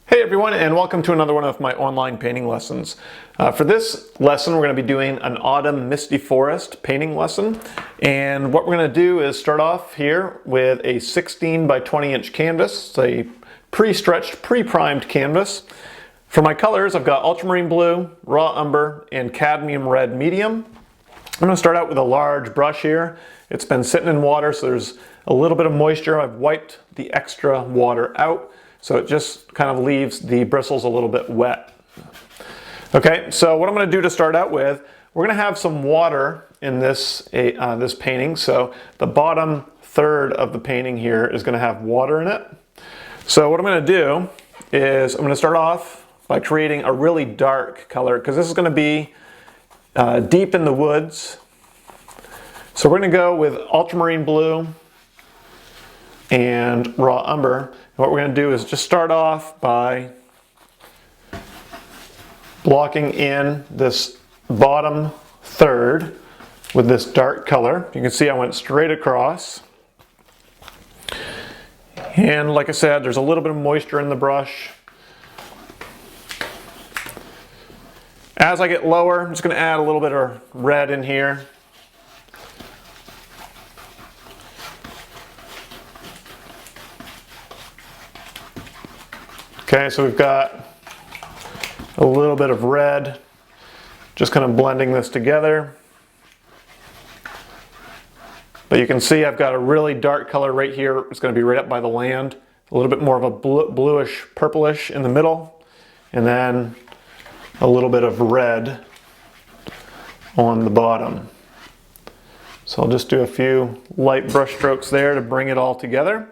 Hey everyone, and welcome to another one of my online painting lessons. For this lesson we're going to be doing an autumn misty forest painting lesson, and what we're going to do is start off here with a 16 by 20 inch canvas. It's a pre-stretched, pre-primed canvas. For my colors I've got ultramarine blue, raw umber, and cadmium red medium. I'm going to start out with a large brush here. It's been sitting in water, so there's a little bit of moisture. I've wiped the extra water out, so it just kind of leaves the bristles a little bit wet. Okay, so what I'm going to do to start out with, we're going to have some water in this painting. So the bottom third of the painting here is going to have water in it. So what I'm going to do is I'm going to start off by creating a really dark color, because this is going to be deep in the woods. So we're going to go with ultramarine blue and raw umber. What we're going to do is just start off by blocking in this bottom third with this dark color. You can see I went straight across. And like I said, there's a little bit of moisture in the brush. As I get lower, I'm just going to add a little bit of red in here. Okay, so we've got a little bit of red, just kind of blending this together. But you can see I've got a really dark color right here. It's going to be right up by the land. A little bit more of a bluish, purplish in the middle, and then a little bit of red on the bottom. So I'll just do a few light brush strokes there to bring it all together.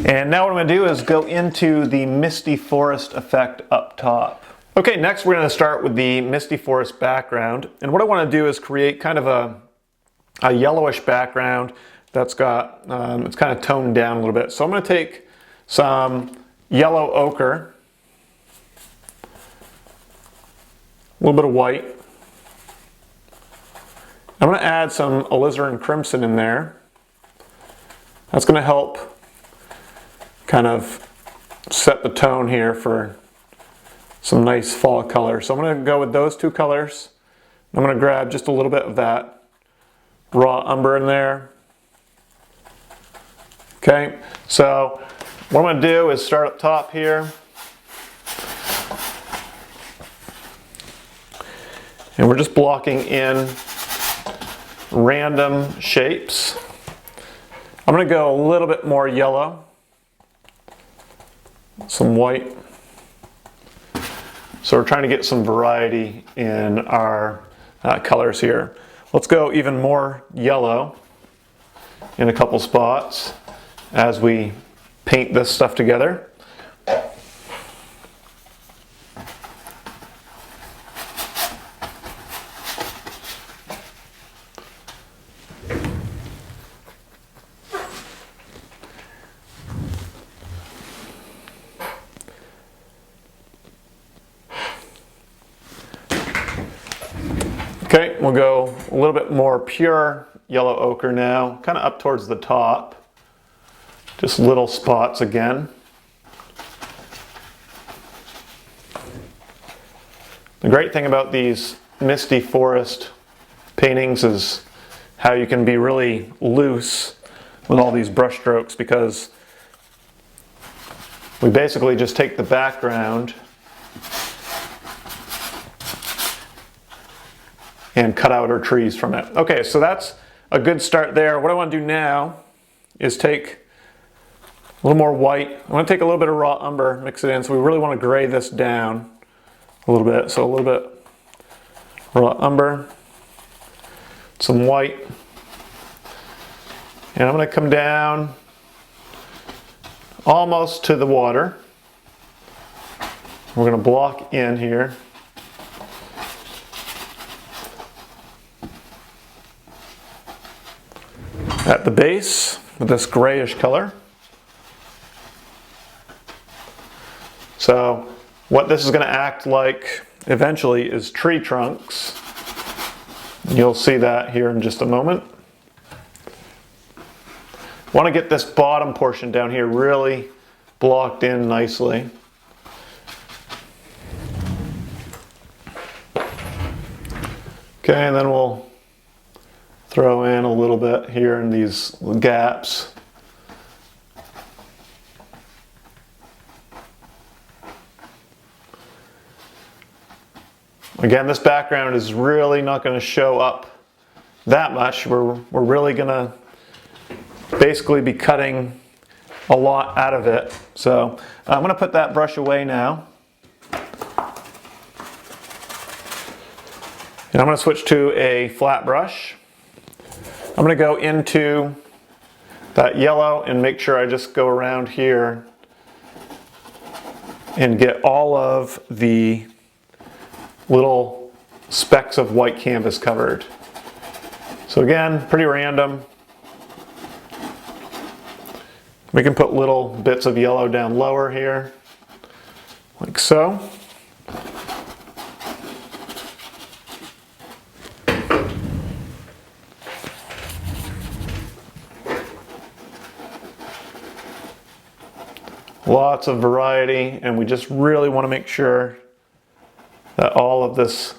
And now what I'm going to do is go into the misty forest effect up top. Okay, next we're going to start with the misty forest background. And what I want to do is create kind of a yellowish background that's got, it's kind of toned down a little bit. So I'm going to take some yellow ochre, a little bit of white. I'm going to add some alizarin crimson in there. That's going to help kind of set the tone here for some nice fall color. So I'm going to go with those two colors. I'm going to grab just a little bit of that raw umber in there. Okay, so what I'm going to do is start up top here. And we're just blocking in random shapes. I'm going to go a little bit more yellow. Some white. So we're trying to get some variety in our colors here. Let's go even more yellow in a couple spots as we paint this stuff together. Okay, we'll go a little bit more pure yellow ochre now, kind of up towards the top. Just little spots again. The great thing about these misty forest paintings is how you can be really loose with all these brush strokes, because we basically just take the background and cut out our trees from it. Okay, so that's a good start there. What I want to do now is take a little more white. I want to take a little bit of raw umber, mix it in. So we really want to gray this down a little bit. So a little bit raw umber, some white. And I'm going to come down almost to the water. We're going to block in here. At the base with this grayish color. So what this is going to act like eventually is tree trunks. You'll see that here in just a moment. Want to get this bottom portion down here really blocked in nicely. Okay, and then we'll throw in a little bit here in these gaps. Again, this background is really not going to show up that much. We're really going to basically be cutting a lot out of it. So I'm going to put that brush away now. And I'm going to switch to a flat brush. I'm going to go into that yellow and make sure I just go around here and get all of the little specks of white canvas covered. So again, pretty random. We can put little bits of yellow down lower here, like so. Lots of variety, and we just really want to make sure that all of this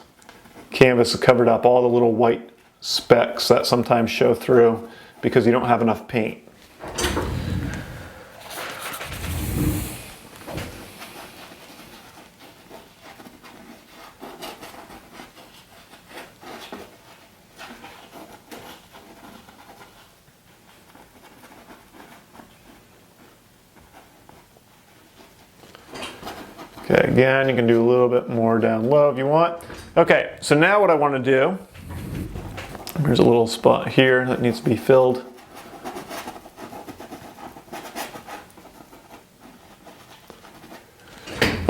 canvas is covered up, all the little white specks that sometimes show through because you don't have enough paint. Okay, again, you can do a little bit more down low if you want. Okay, so now what I want to do, there's a little spot here that needs to be filled.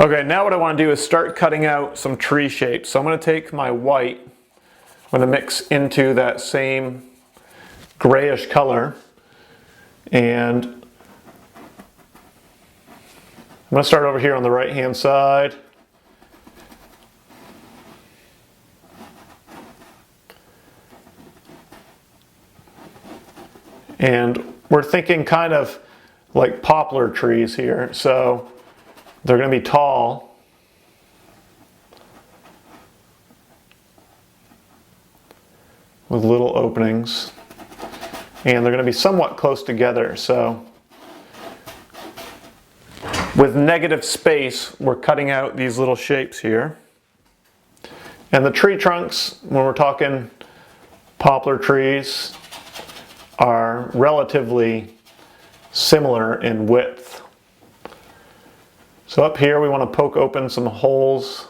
Okay, now what I want to do is start cutting out some tree shapes. So I'm going to take my white, I'm going to mix into that same grayish color, and I'm going to start over here on the right hand side. And we're thinking kind of like poplar trees here. So they're going to be tall. With little openings. And they're going to be somewhat close together. So with negative space, we're cutting out these little shapes here. And the tree trunks, when we're talking poplar trees, are relatively similar in width. So up here we want to poke open some holes.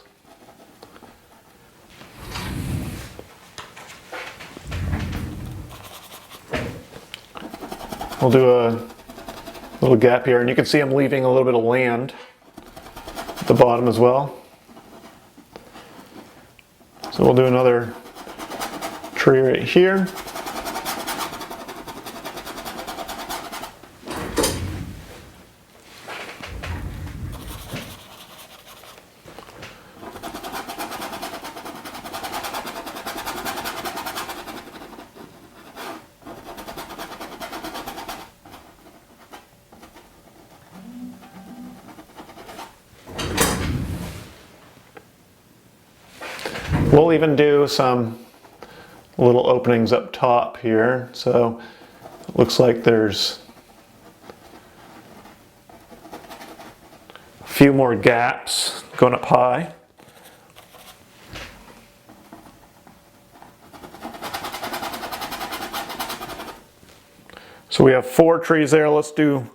We'll do a little gap here, and you can see I'm leaving a little bit of land at the bottom as well. So we'll do another tree right here. We'll even do some little openings up top here. So it looks like there's a few more gaps going up high. So we have 4 trees there. Let's do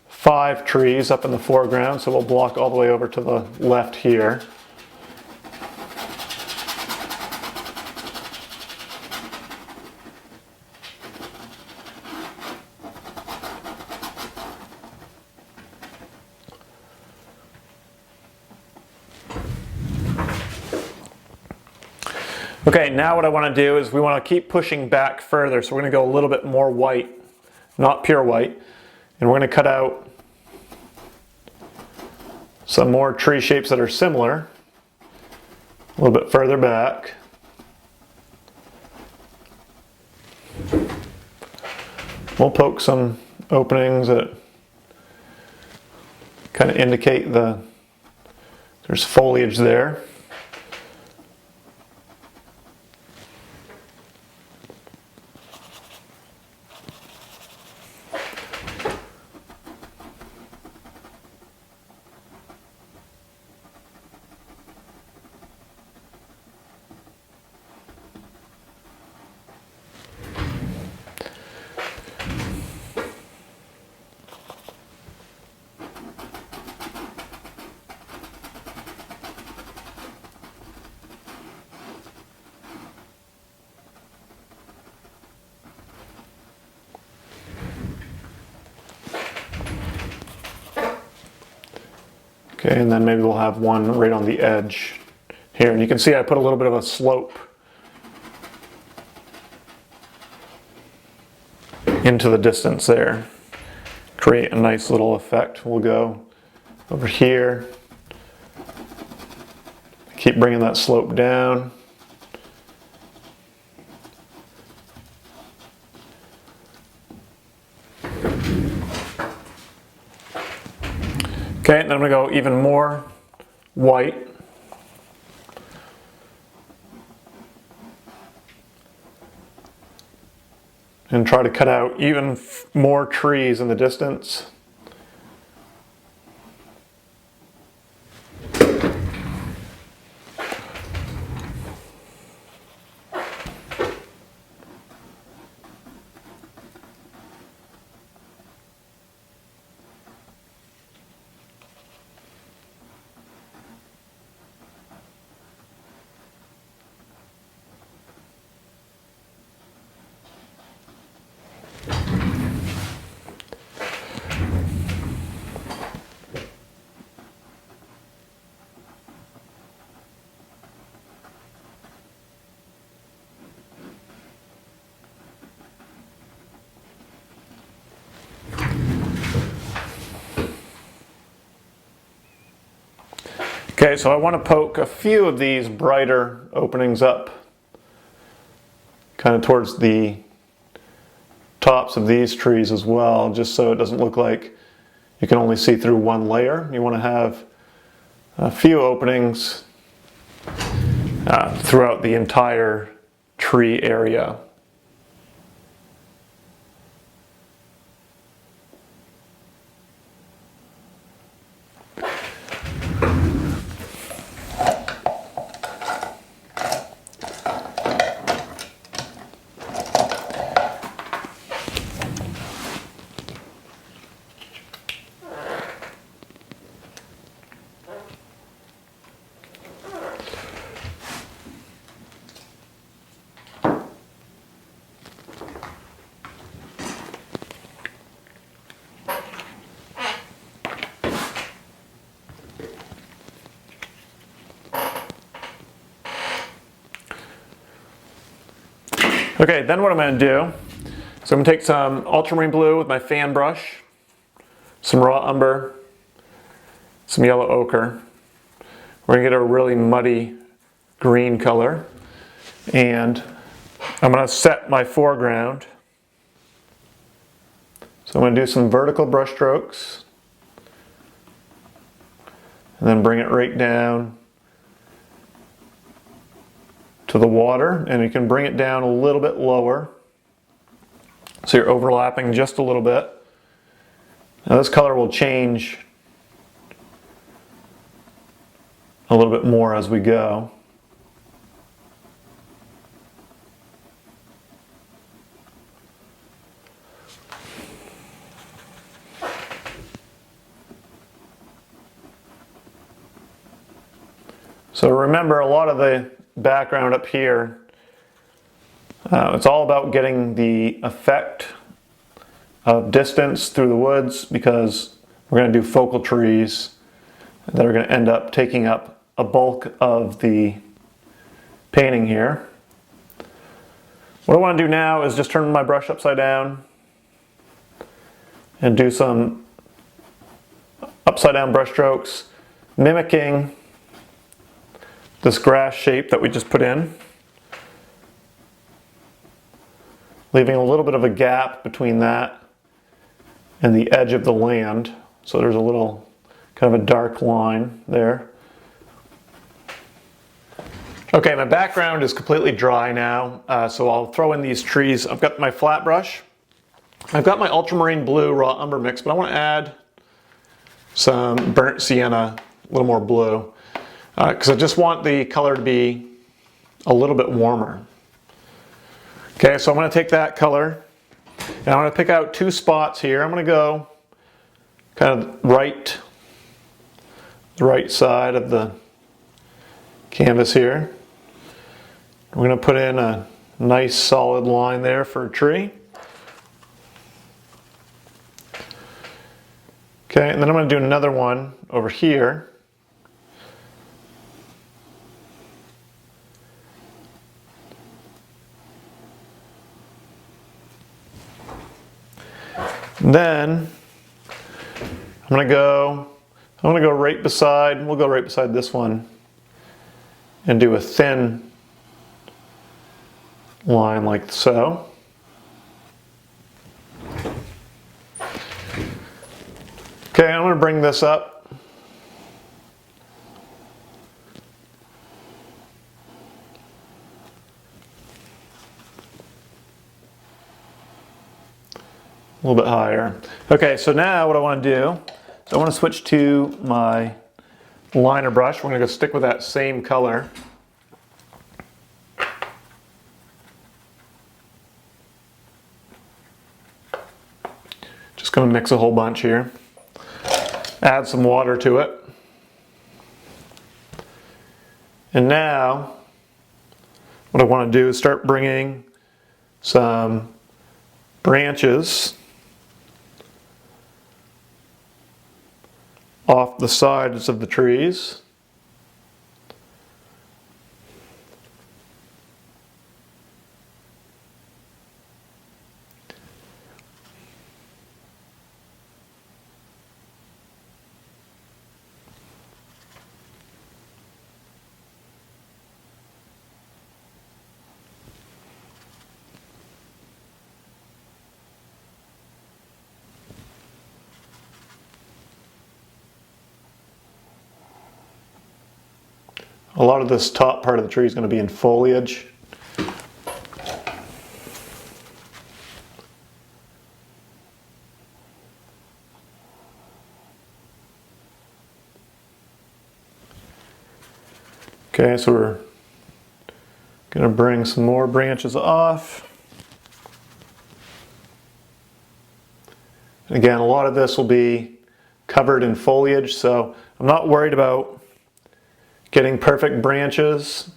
5 trees up in the foreground. So we'll block all the way over to the left here. Okay, now what I want to do is we want to keep pushing back further. So we're going to go a little bit more white, not pure white. And we're going to cut out some more tree shapes that are similar. A little bit further back. We'll poke some openings that kind of indicate there's foliage there. Okay, and then maybe we'll have one right on the edge here. And you can see I put a little bit of a slope into the distance there. Create a nice little effect. We'll go over here. Keep bringing that slope down. Okay, then I'm going to go even more white. And try to cut out even more trees in the distance. Okay, so I want to poke a few of these brighter openings up, kind of towards the tops of these trees as well, just so it doesn't look like you can only see through one layer. You want to have a few openings throughout the entire tree area. Okay, then what I'm going to do is I'm going to take some ultramarine blue with my fan brush, some raw umber, some yellow ochre. We're going to get a really muddy green color, and I'm going to set my foreground. So I'm going to do some vertical brush strokes and then bring it right down to the water, and you can bring it down a little bit lower so you're overlapping just a little bit. Now this color will change a little bit more as we go. So remember, a lot of the background up here, it's all about getting the effect of distance through the woods, because we're going to do focal trees that are going to end up taking up a bulk of the painting here. What I want to do now is just turn my brush upside down and do some upside down brush strokes, mimicking this grass shape that we just put in, leaving a little bit of a gap between that and the edge of the land. So there's a little kind of a dark line there. Okay, my background is completely dry now, so I'll throw in these trees. I've got my flat brush. I've got my ultramarine blue raw umber mix, but I want to add some burnt sienna, a little more blue, because I just want the color to be a little bit warmer. Okay, so I'm going to take that color and I'm going to pick out two spots here. I'm going to go kind of the right side of the canvas here. We're going to put in a nice solid line there for a tree. Okay, and then I'm going to do another one over here. And then I'm gonna go right beside, we'll go right beside this one and do a thin line like so. Okay, I'm gonna bring this up. A little bit higher. Okay, so now what I want to do is I want to switch to my liner brush. We're going to go stick with that same color. Just going to mix a whole bunch here. Add some water to it. And now what I want to do is start bringing some branches off the sides of the trees. A lot of this top part of the tree is going to be in foliage. Okay, so we're going to bring some more branches off. Again, a lot of this will be covered in foliage, so I'm not worried about getting perfect branches.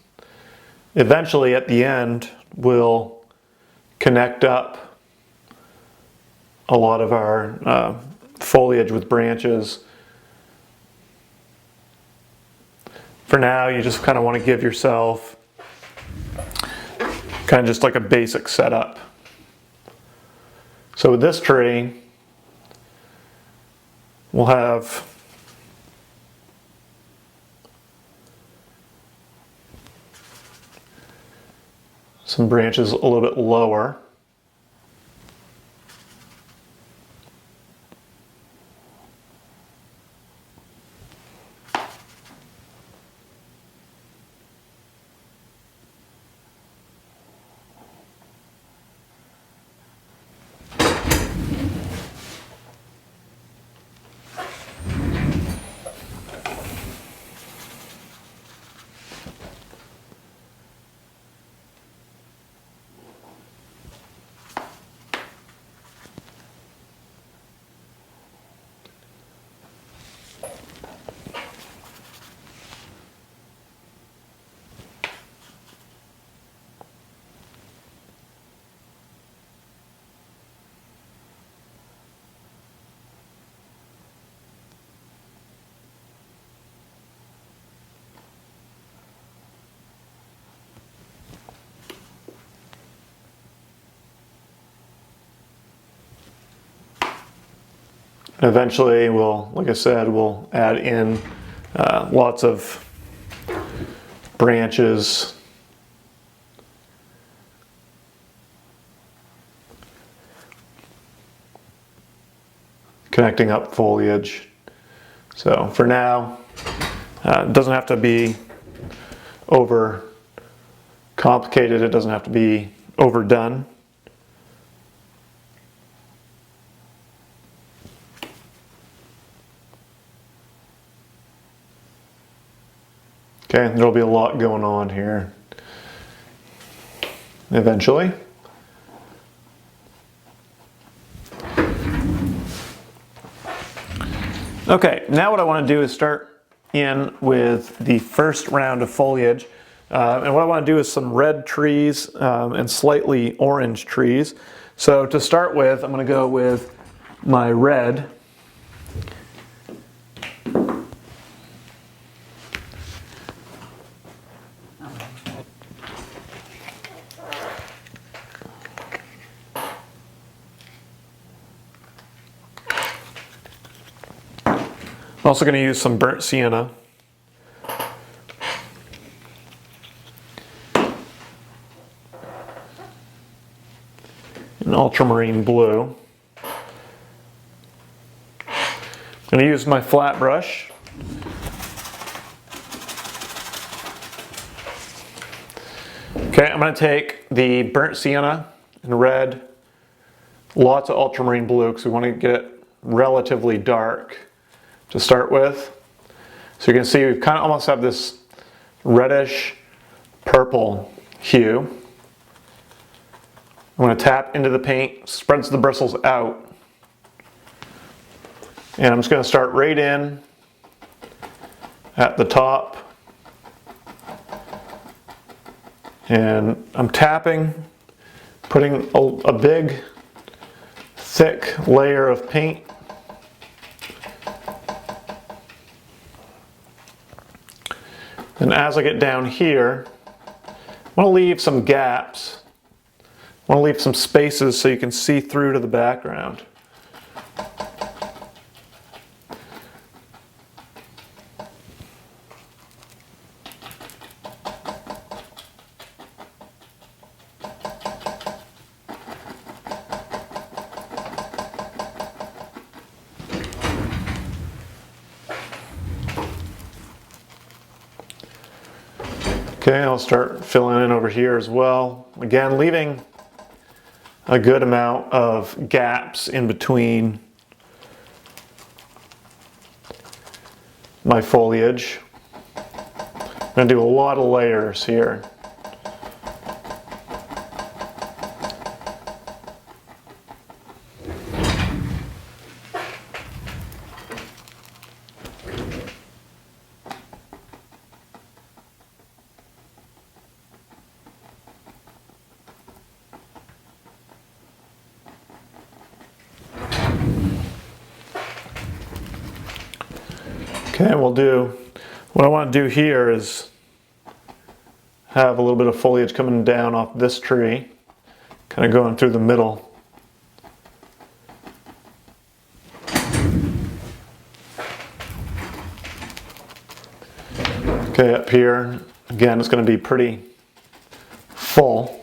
Eventually, at the end, we'll connect up a lot of our foliage with branches. For now, you just kind of want to give yourself kind of just like a basic setup. So with this tree, we'll have some branches a little bit lower. And eventually we'll, like I said, we'll add in lots of branches. Connecting up foliage. So for now, it doesn't have to be over complicated, it doesn't have to be overdone. Okay, there'll be a lot going on here eventually. Okay, now what I want to do is start in with the first round of foliage. And what I want to do is some red trees and slightly orange trees. So to start with, I'm going to go with my red. I'm also going to use some burnt sienna. An ultramarine blue. I'm going to use my flat brush. Okay, I'm going to take the burnt sienna in red, lots of ultramarine blue because we want to get it relatively dark to start with. So you can see we kind of almost have this reddish purple hue. I'm going to tap into the paint, spreads the bristles out, and I'm just going to start right in at the top. And I'm tapping, putting a big, thick layer of paint. And as I get down here, I want to leave some gaps. I want to leave some spaces so you can see through to the background. Okay, I'll start filling in over here as well. Again, leaving a good amount of gaps in between my foliage. I'm going to do a lot of layers here. Okay, what I want to do here is have a little bit of foliage coming down off this tree, kind of going through the middle. Okay, up here, again, it's going to be pretty full.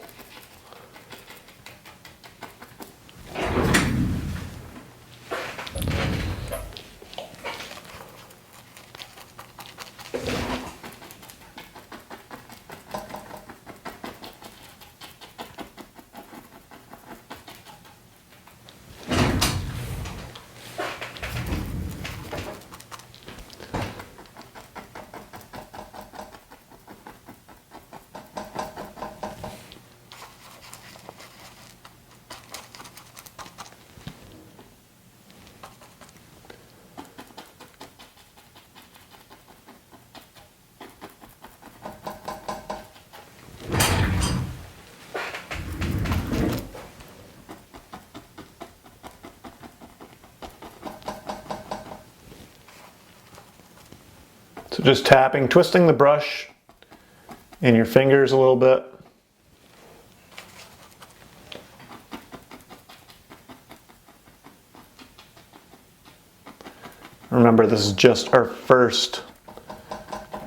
So just tapping, twisting the brush in your fingers a little bit. Remember, this is just our first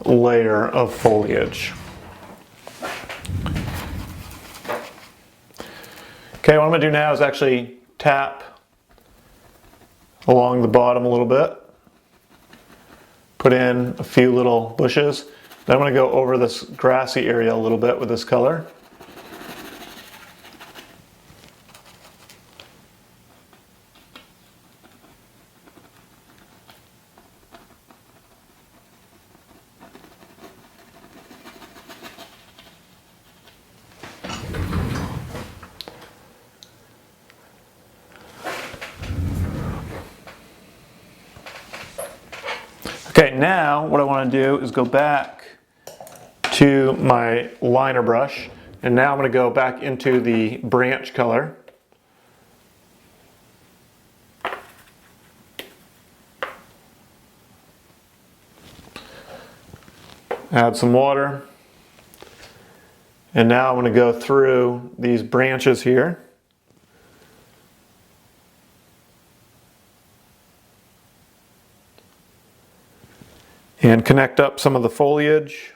layer of foliage. Okay, what I'm going to do now is actually tap along the bottom a little bit. Put in a few little bushes. Then I'm going to go over this grassy area a little bit with this color. Okay, now what I want to do is go back to my liner brush, and now I'm going to go back into the branch color. Add some water, and now I'm going to go through these branches here. and connect up some of the foliage.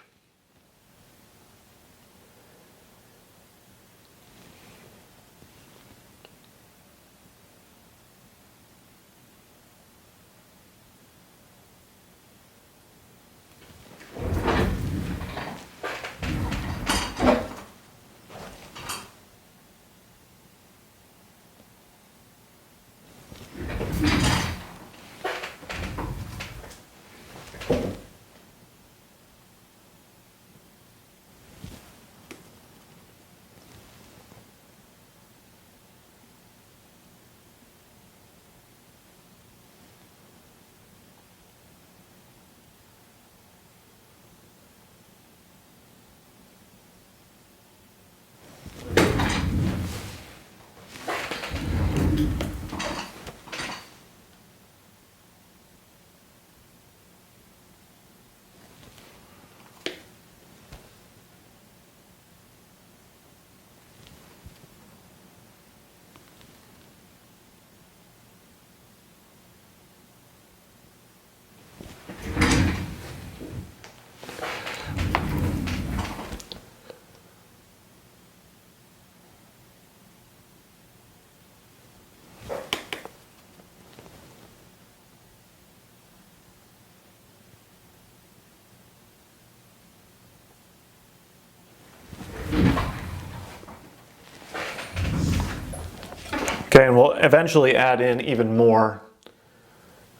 Okay, and we'll eventually add in even more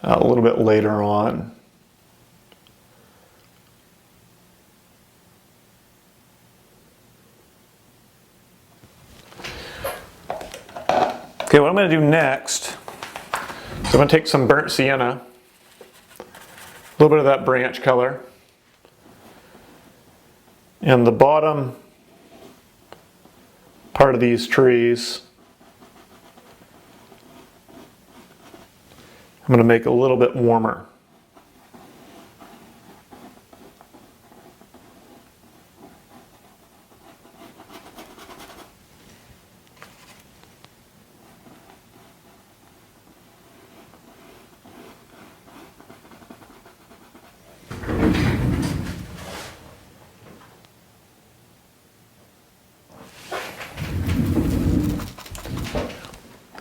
a little bit later on. Okay, what I'm going to do next is I'm going to take some burnt sienna, a little bit of that branch color, and the bottom part of these trees I'm going to make a little bit warmer.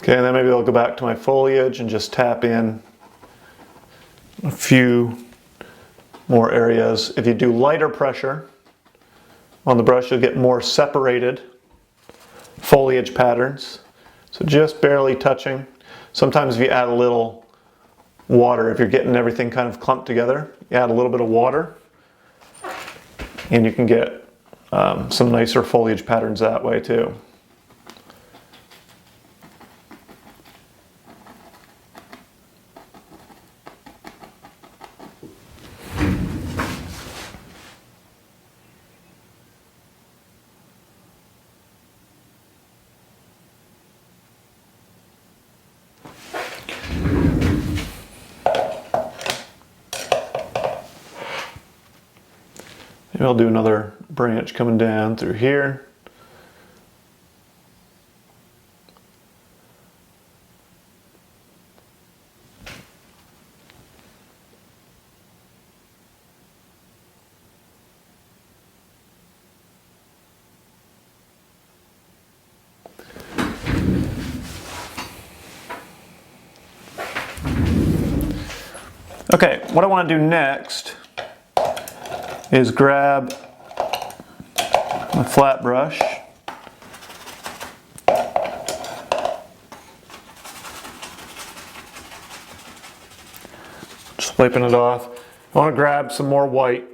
Okay, and then maybe I'll go back to my foliage and just tap in a few more areas. If you do lighter pressure on the brush, you'll get more separated foliage patterns. So just barely touching. Sometimes if you add a little water, if you're getting everything kind of clumped together, you add a little bit of water and you can get some nicer foliage patterns that way too. Maybe I'll do another branch coming down through here. Okay, what I want to do next is grab my flat brush just wiping it off. I want to grab some more white.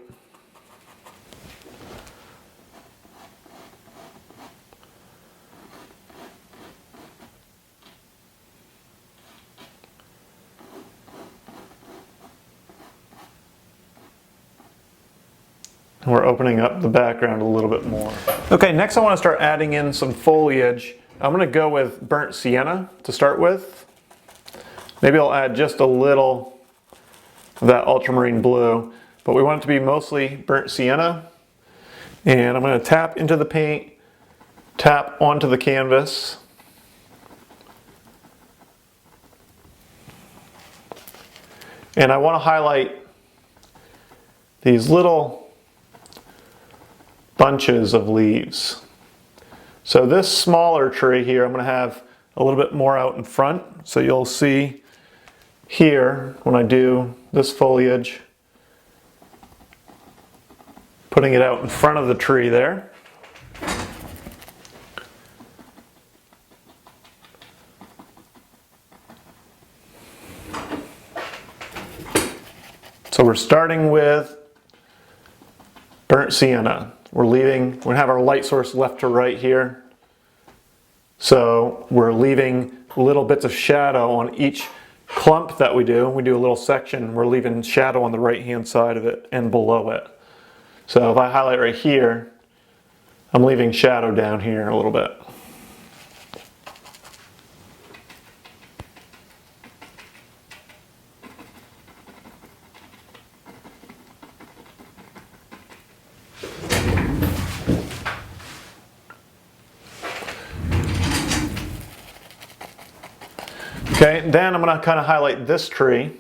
And we're opening up the background a little bit more. Okay, next I want to start adding in some foliage. I'm going to go with burnt sienna to start with. Maybe I'll add just a little of that ultramarine blue, but we want it to be mostly burnt sienna. And I'm going to tap into the paint, tap onto the canvas. And I want to highlight these little bunches of leaves. So this smaller tree here, I'm going to have a little bit more out in front. So you'll see here when I do this foliage, putting it out in front of the tree there. So we're starting with burnt sienna. We're going to have our light source left to right here. So we're leaving little bits of shadow on each clump that we do. We do a little section, we're leaving shadow on the right hand side of it and below it. So if I highlight right here, I'm leaving shadow down here a little bit. Okay, then I'm going to kind of highlight this tree,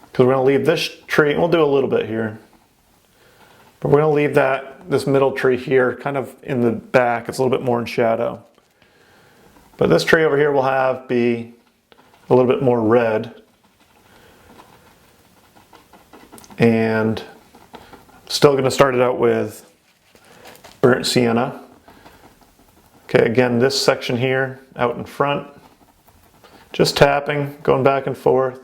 because we're going to leave this tree, we'll do a little bit here, but we're going to leave this middle tree here kind of in the back. It's a little bit more in shadow. But this tree over here will be a little bit more red. And still going to start it out with burnt sienna. Okay, again, this section here out in front, just tapping, going back and forth.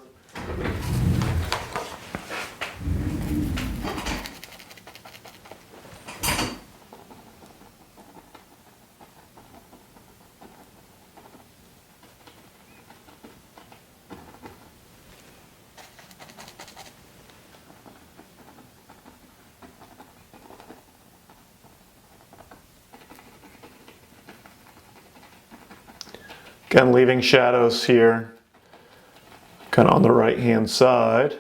Again, leaving shadows here, kind of on the right hand side.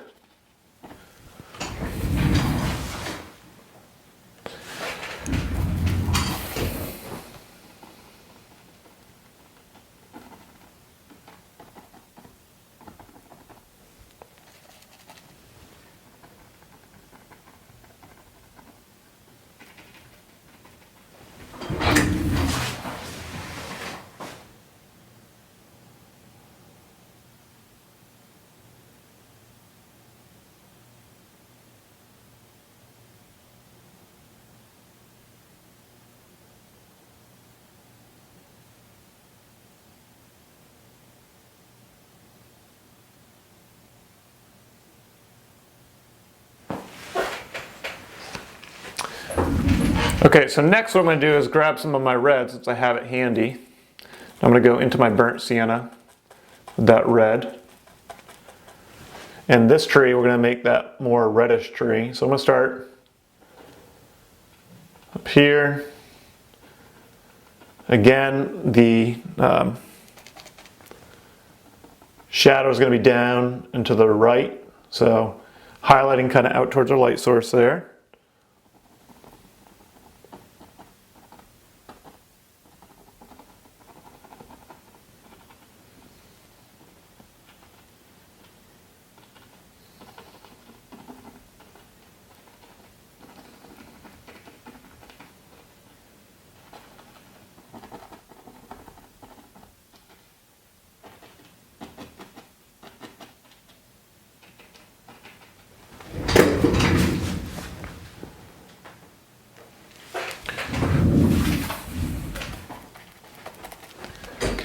Okay, so next what I'm going to do is grab some of my red, since I have it handy. I'm going to go into my burnt sienna with that red. And this tree, we're going to make that more reddish tree. So I'm going to start up here. Again, the shadow is going to be down and to the right. So highlighting kind of out towards our light source there.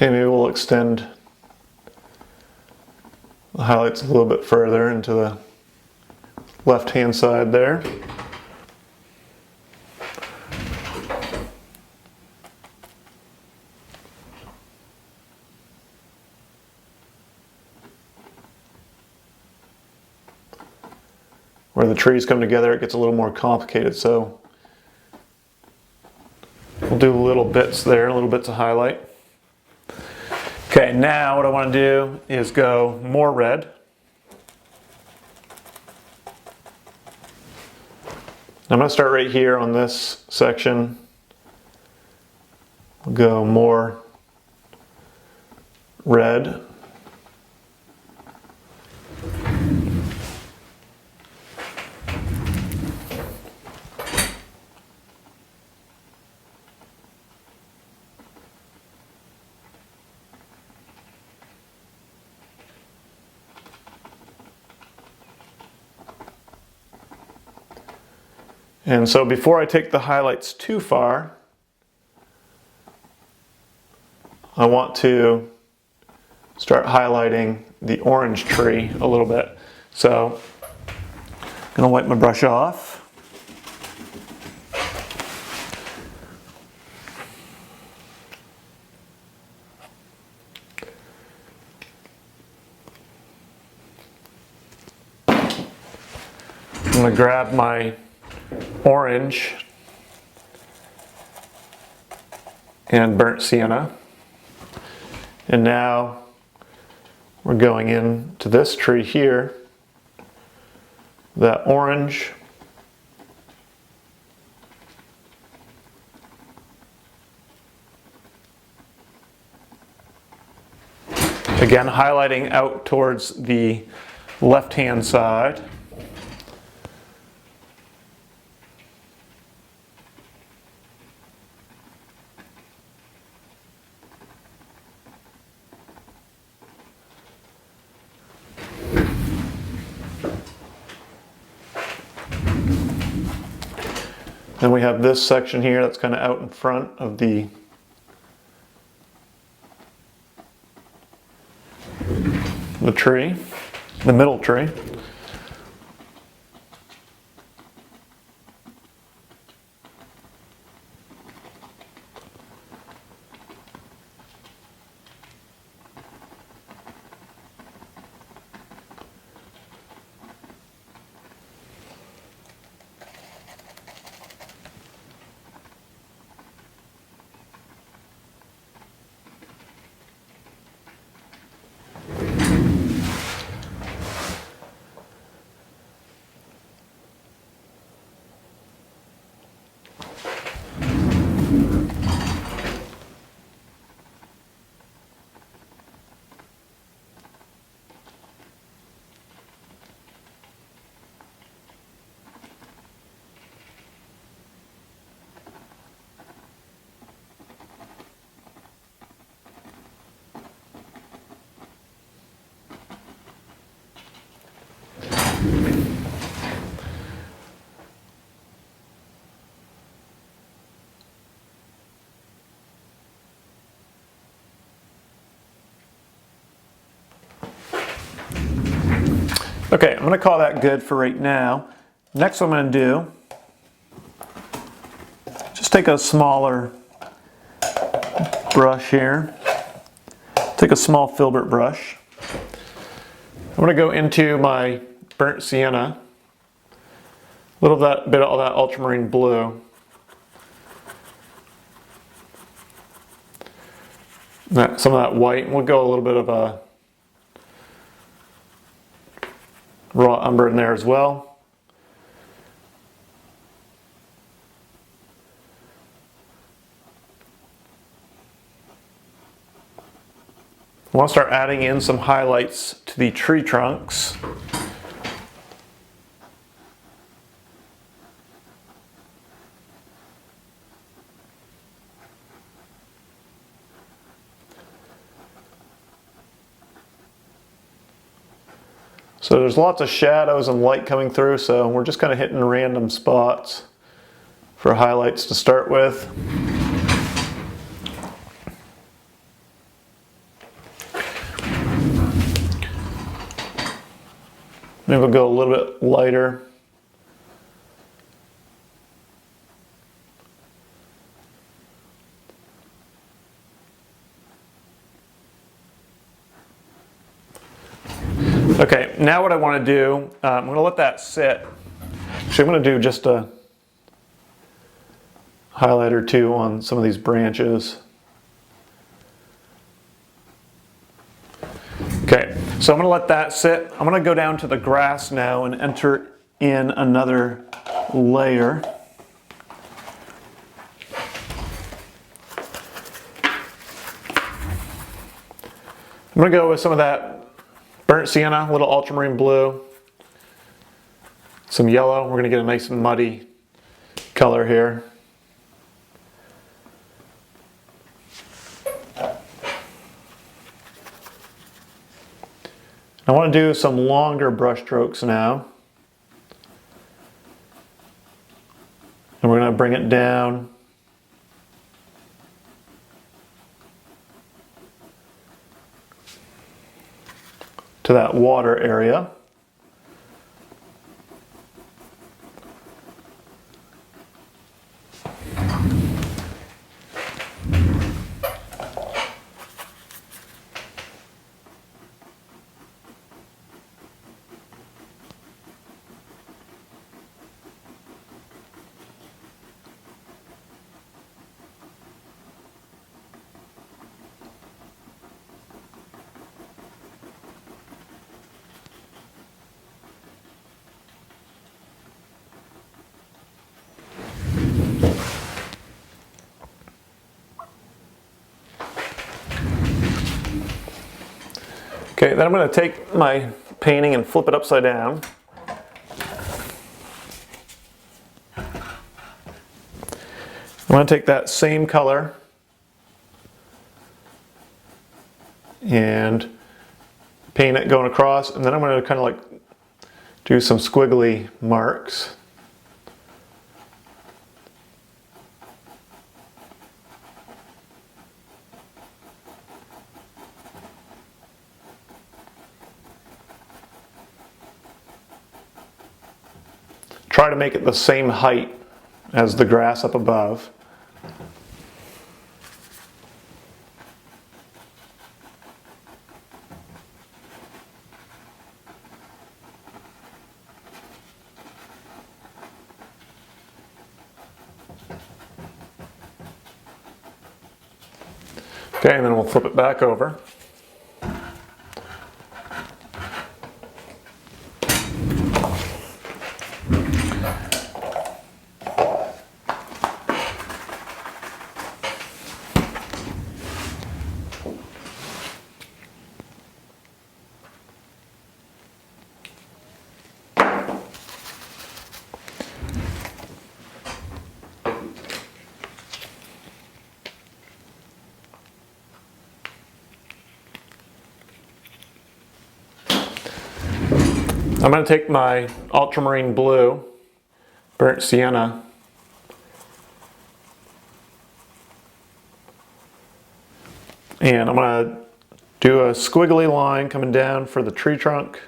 Okay, maybe we'll extend the highlights a little bit further into the left-hand side there. Where the trees come together, it gets a little more complicated, so we'll do little bits there, little bits of highlight. Okay, now what I want to do is go more red. I'm going to start right here on this section. We'll go more red. And so before I take the highlights too far, I want to start highlighting the orange tree a little bit. So I'm going to wipe my brush off. I'm going to grab my orange and burnt sienna, and now we're going into this tree here. That orange, again highlighting out towards the left-hand side. Then we have this section here that's kind of out in front of the tree, the middle tree. Okay, I'm going to call that good for right now. Next what I'm going to do, just take a smaller brush here. Take a small filbert brush. I'm going to go into my burnt sienna, a little bit of that ultramarine blue. Some of that white, and we'll go a little bit of a raw umber in there as well. I want to start adding in some highlights to the tree trunks. So there's lots of shadows and light coming through, so we're just kind of hitting random spots for highlights to start with. Maybe we'll go a little bit lighter. Okay, now what I want to do, I'm going to let that sit. Actually, I'm going to do just a highlight or two on some of these branches. Okay, so I'm going to let that sit. I'm going to go down to the grass now and enter in another layer. I'm going to go with some of that burnt sienna, a little ultramarine blue, some yellow. We're going to get a nice muddy color here. I want to do some longer brush strokes now. bring it down to that water area. Okay, then I'm going to take my painting and flip it upside down. I'm going to take that same color and paint it going across, and then I'm going to kind of like do some squiggly marks. Try to make it the same height as the grass up above. Okay, and then we'll flip it back over. I'm going to take my ultramarine blue, burnt sienna, and I'm going to do a squiggly line coming down for the tree trunk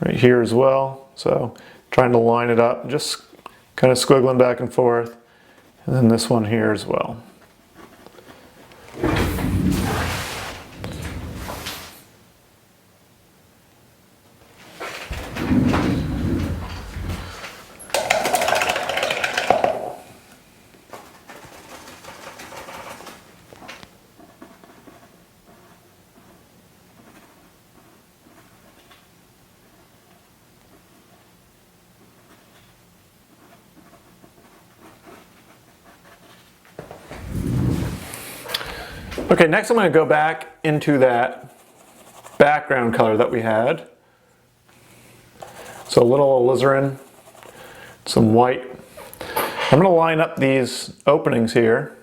right here as well. So trying to line it up, just kind of squiggling back and forth, and then this one here as well. Okay, next I'm going to go back into that background color that we had. So a little alizarin, some white. I'm going to line up these openings here.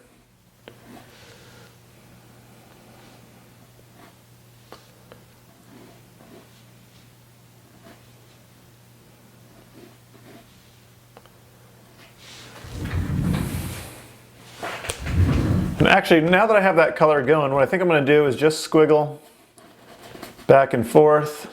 And actually, now that I have that color going, what I think I'm going to do is just squiggle back and forth.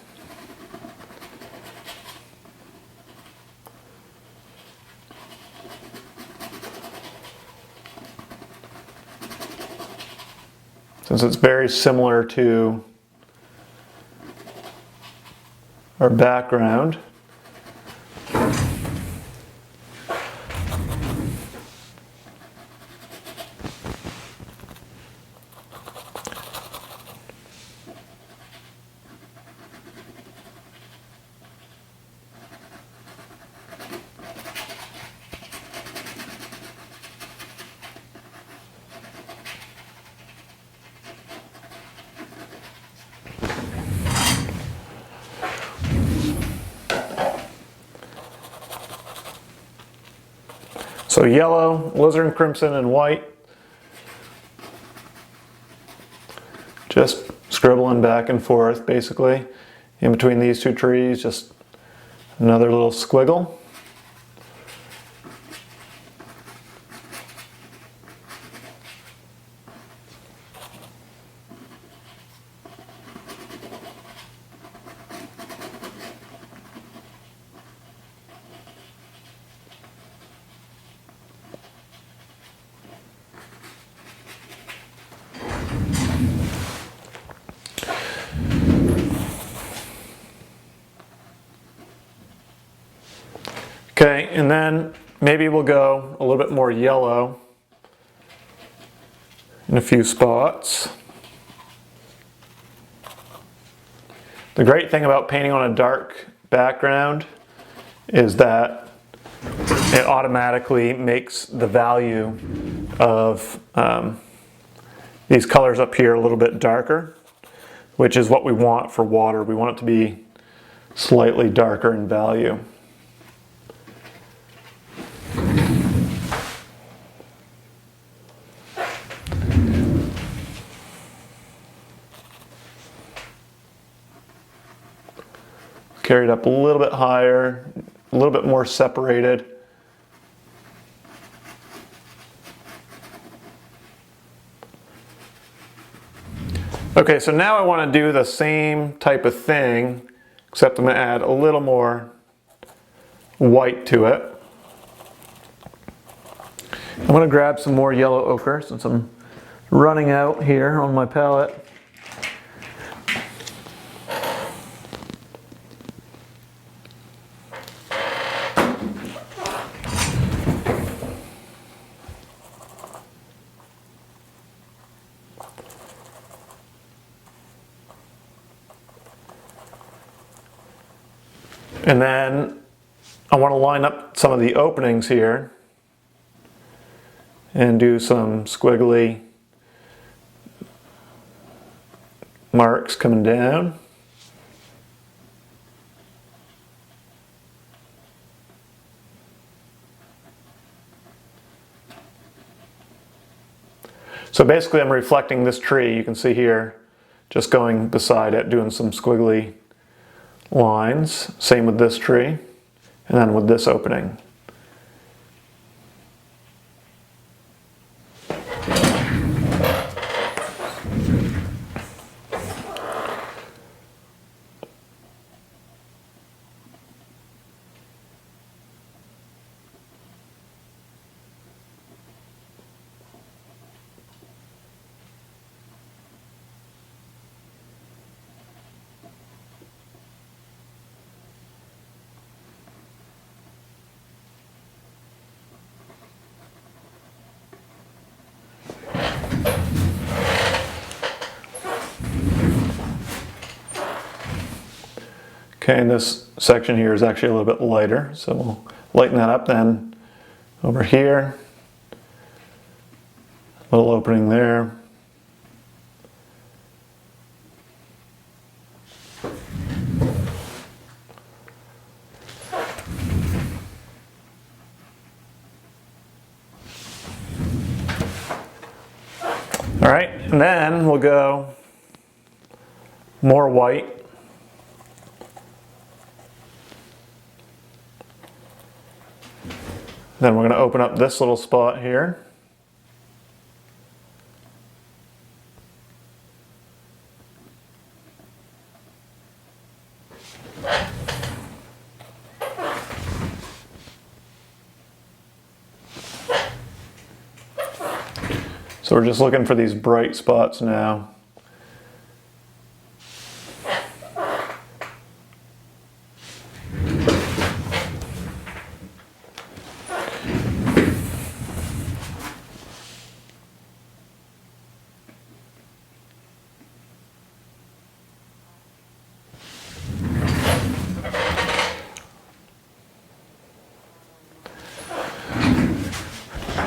Since it's very similar to our background. So yellow, alizarin crimson, and white. Just scribbling back and forth, basically. In between these two trees, just another little squiggle. Okay, and then maybe we'll go a little bit more yellow in a few spots. The great thing about painting on a dark background is that it automatically makes the value of these colors up here a little bit darker, which is what we want for water. We want it to be slightly darker in value. Carry it up a little bit higher, a little bit more separated. Okay, so now I want to do the same type of thing, except I'm going to add a little more white to it. I'm going to grab some more yellow ochre since I'm running out here on my palette. And then I want to line up some of the openings here and do some squiggly marks coming down. So basically I'm reflecting this tree, you can see here, just going beside it, doing some squiggly lines. Same with this tree, and then with this opening. Okay, and this section here is actually a little bit lighter, so we'll lighten that up then. Over here, a little opening there. All right, and then we'll go more white. Then we're going to open up this little spot here. So we're just looking for these bright spots now.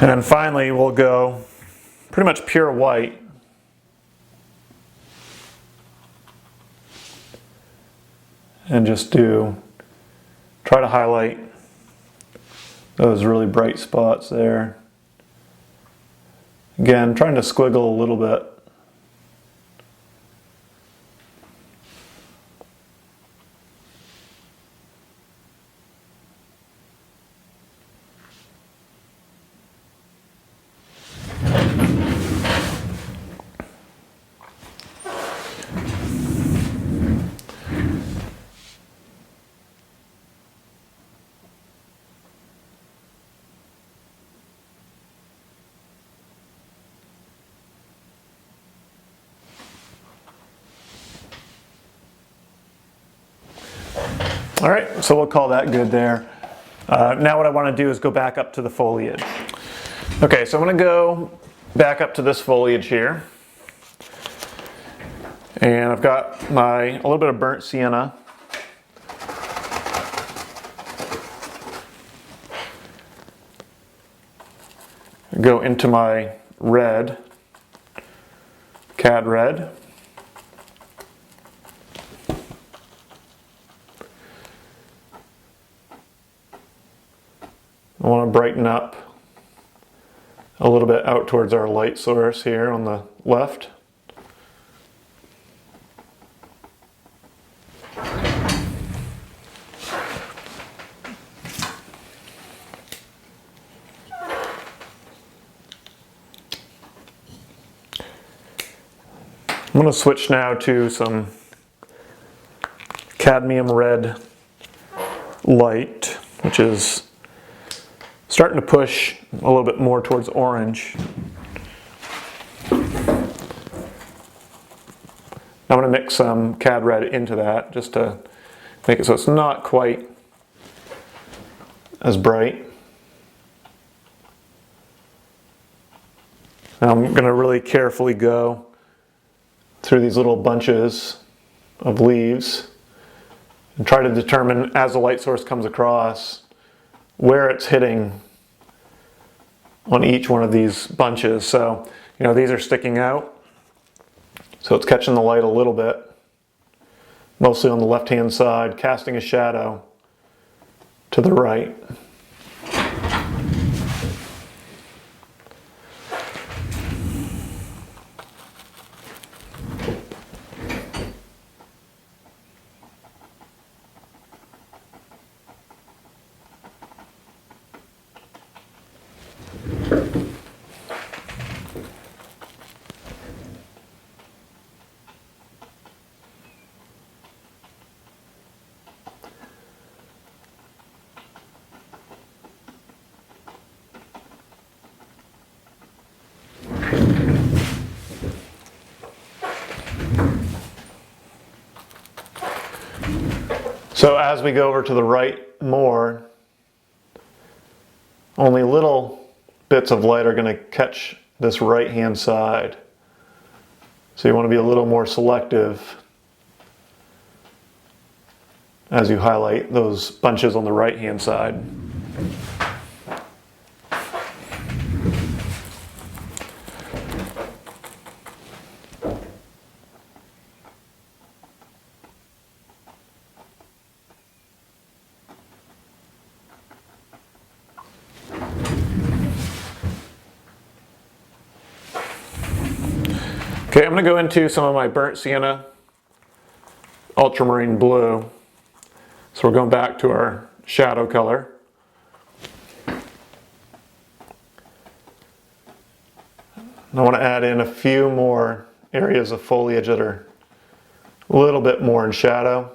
And then finally we'll go pretty much pure white. And just try to highlight those really bright spots there. Again, trying to squiggle a little bit. All right, so we'll call that good there. Now what I want to do is go back up to the foliage. Okay, so I'm going to go back up to this foliage here. And I've got a little bit of burnt sienna. Go into my red, cad red. I want to brighten up a little bit out towards our light source here on the left. I'm going to switch now to some cadmium red light, which is starting to push a little bit more towards orange. I'm going to mix some cad red into that just to make it so it's not quite as bright. Now I'm going to really carefully go through these little bunches of leaves and try to determine, as the light source comes across, where it's hitting on each one of these bunches. So, these are sticking out, so it's catching the light a little bit, mostly on the left-hand side, casting a shadow to the right. So as we go over to the right more, only little bits of light are going to catch this right-hand side. So you want to be a little more selective as you highlight those bunches on the right-hand side. Okay, I'm going to go into some of my burnt sienna, ultramarine blue. So we're going back to our shadow color. And I want to add in a few more areas of foliage that are a little bit more in shadow.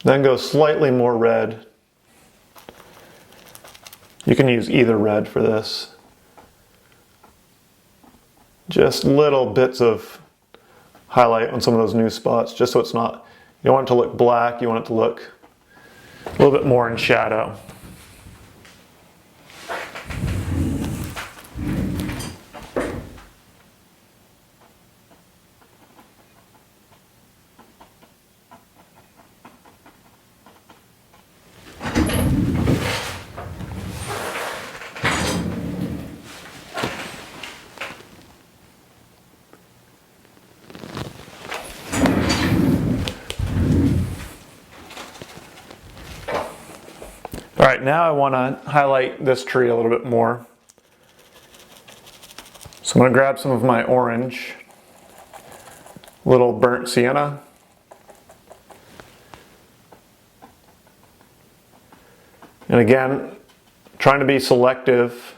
Then go slightly more red. You can use either red for this. Just little bits of highlight on some of those new spots, just so it's not, you don't want it to look black, you want it to look a little bit more in shadow. Alright, now I want to highlight this tree a little bit more. So I'm going to grab some of my orange, little burnt sienna. And again, trying to be selective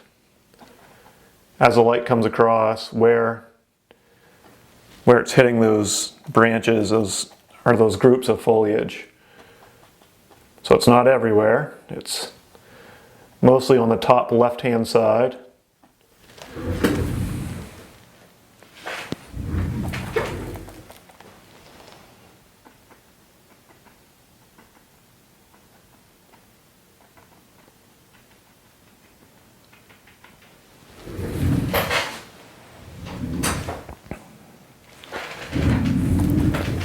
as the light comes across where it's hitting those branches, those groups of foliage. So it's not everywhere, it's mostly on the top left-hand side.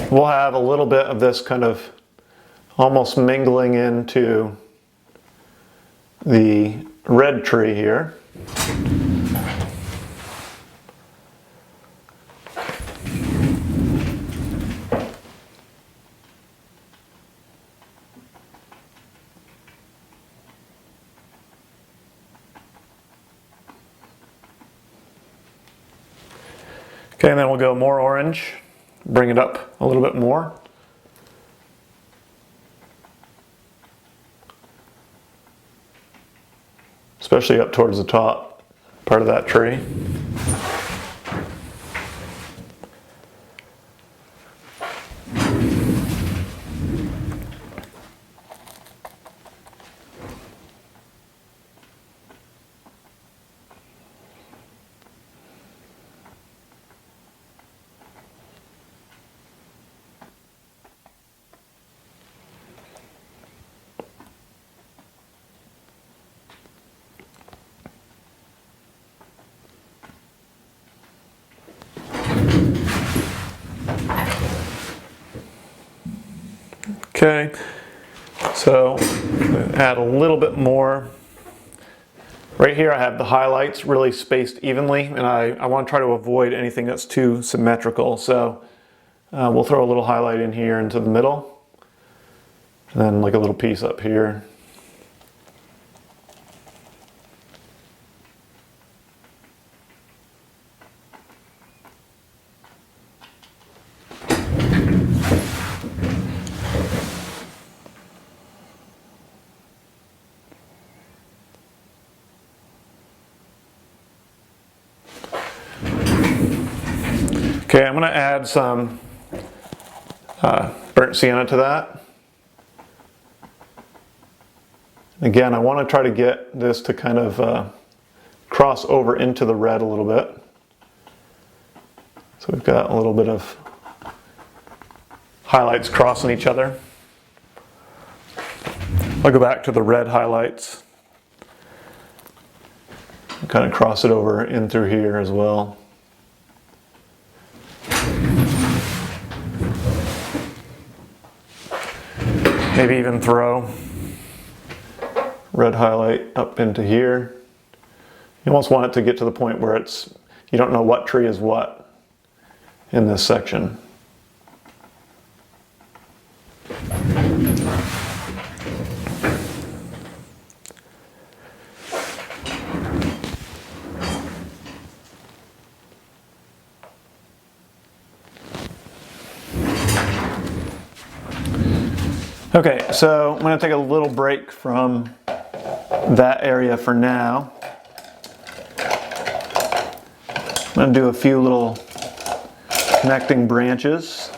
We'll have a little bit of this kind of almost mingling into the red tree here. Okay, and then we'll go more orange, bring it up a little bit more. Especially up towards the top part of that tree. Okay, so add a little bit more. Right here I have the highlights really spaced evenly, and I want to try to avoid anything that's too symmetrical. So we'll throw a little highlight in here into the middle, and then like a little piece up here. Okay, I'm going to add some burnt sienna to that. Again, I want to try to get this to kind of cross over into the red a little bit. So we've got a little bit of highlights crossing each other. I'll go back to the red highlights. Kind of cross it over in through here as well. Maybe even throw red highlight up into here. You almost want it to get to the point where you don't know what tree is what in this section. Okay, so I'm going to take a little break from that area for now. I'm going to do a few little connecting branches.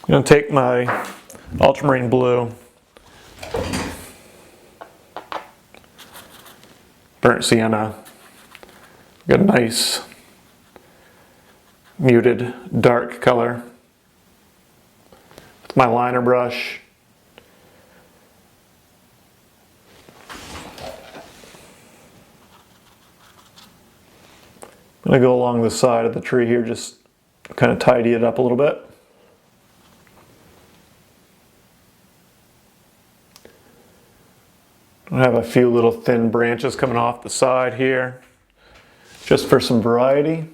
I'm going to take my ultramarine blue, burnt sienna, get a nice muted dark color. With my liner brush, I'm going to go along the side of the tree here, just kind of tidy it up a little bit. I have a few little thin branches coming off the side here, just for some variety.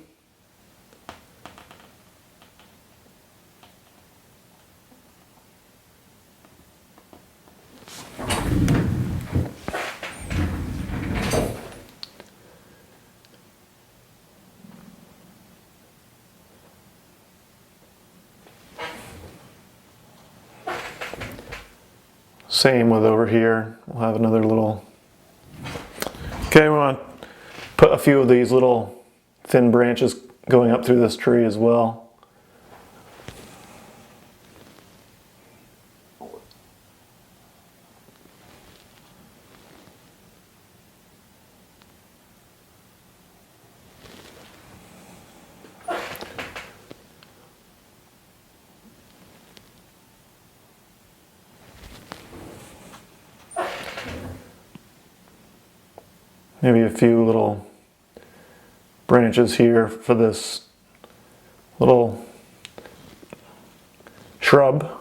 Same with over here. We'll have another little... Okay, we want to put a few of these little thin branches going up through this tree as well. Maybe a few little branches here for this little shrub.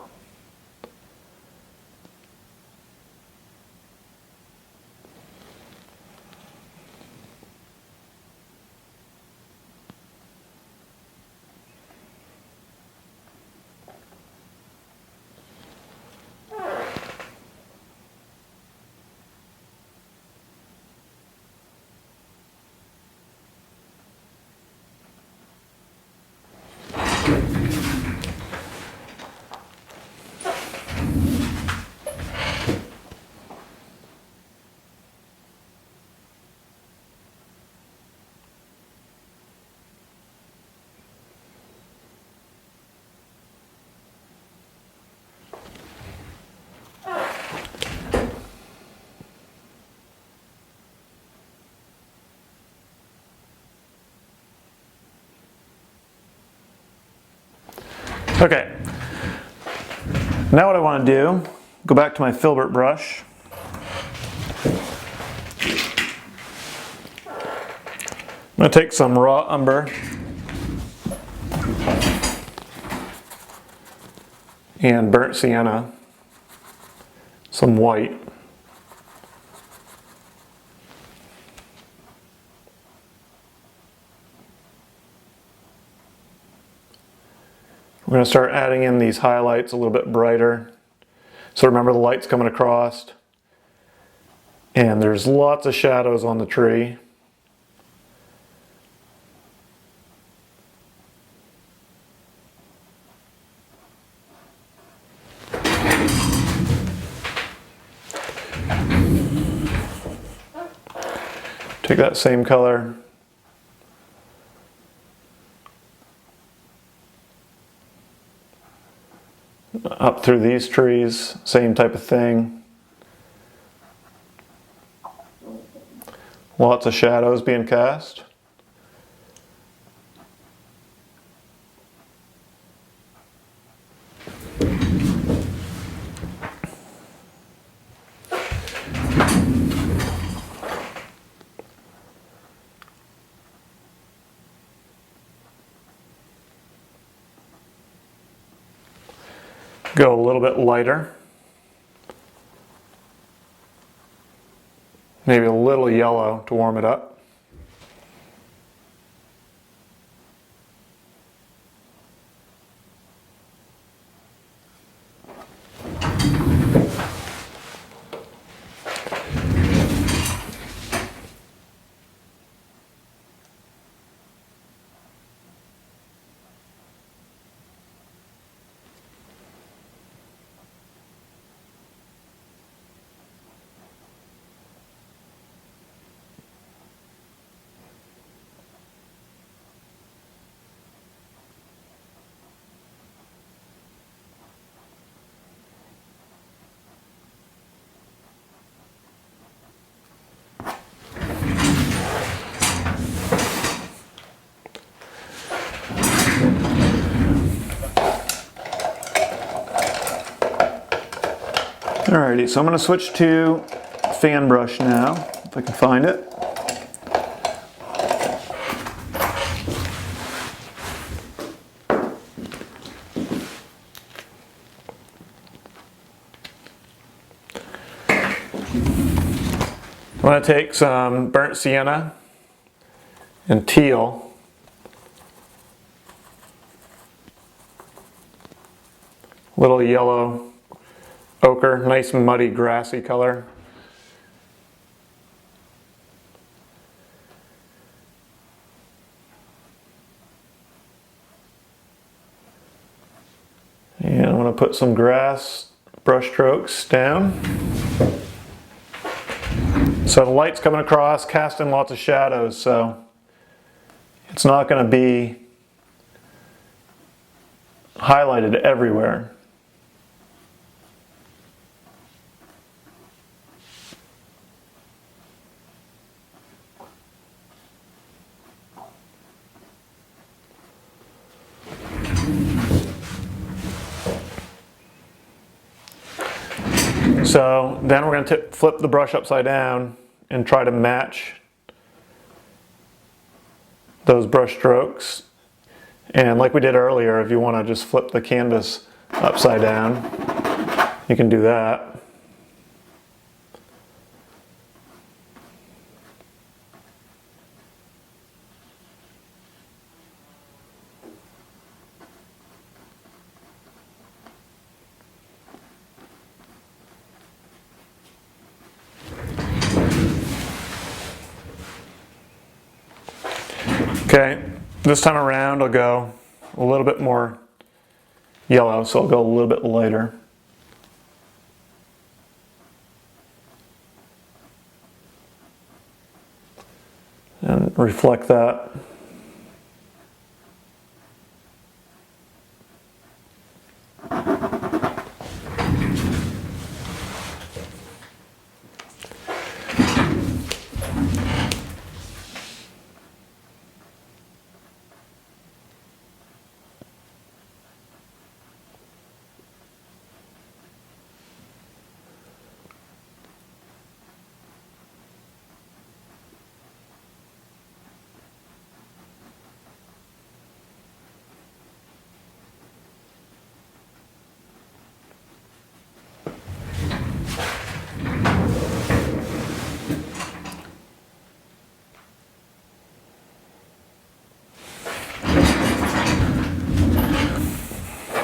Okay, now what I want to do, go back to my filbert brush. I'm going to take some raw umber and burnt sienna, some white. We're going to start adding in these highlights a little bit brighter. So remember, the light's coming across and there's lots of shadows on the tree. Take that same color, up through these trees, same type of thing. Lots of shadows being cast. Go a little bit lighter. Maybe a little yellow to warm it up. Alrighty, so I'm going to switch to fan brush now, if I can find it. I'm going to take some burnt sienna and teal, little yellow ochre, nice muddy grassy color. And I'm going to put some grass brush strokes down. So the light's coming across, casting lots of shadows, so it's not going to be highlighted everywhere. So then we're going to flip the brush upside down and try to match those brush strokes. And like we did earlier, if you want to just flip the canvas upside down, you can do that. Okay, this time around I'll go a little bit more yellow, so I'll go a little bit lighter. And reflect that.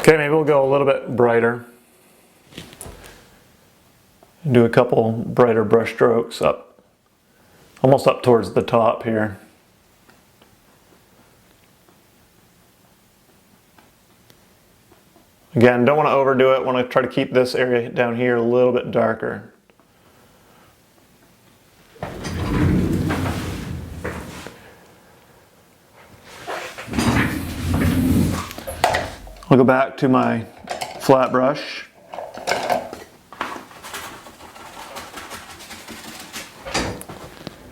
Okay, maybe we'll go a little bit brighter. Do a couple brighter brush strokes up, almost up towards the top here. Again, don't want to overdo it. Want to try to keep this area down here a little bit darker. I'll go back to my flat brush.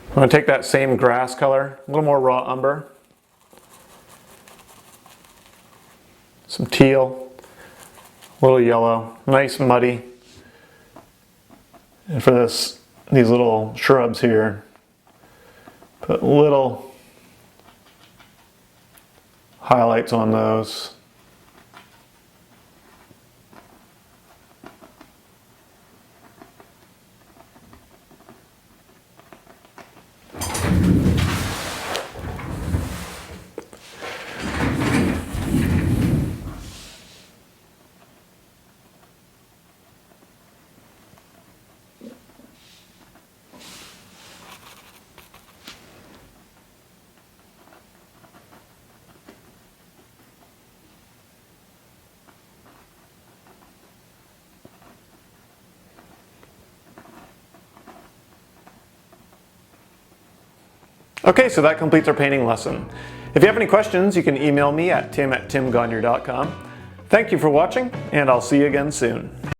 I'm going to take that same grass color, a little more raw umber, some teal, a little yellow, nice muddy. And for these little shrubs here, put little highlights on those. Okay, so that completes our painting lesson. If you have any questions, you can email me at tim@timgagnon.com. Thank you for watching, and I'll see you again soon.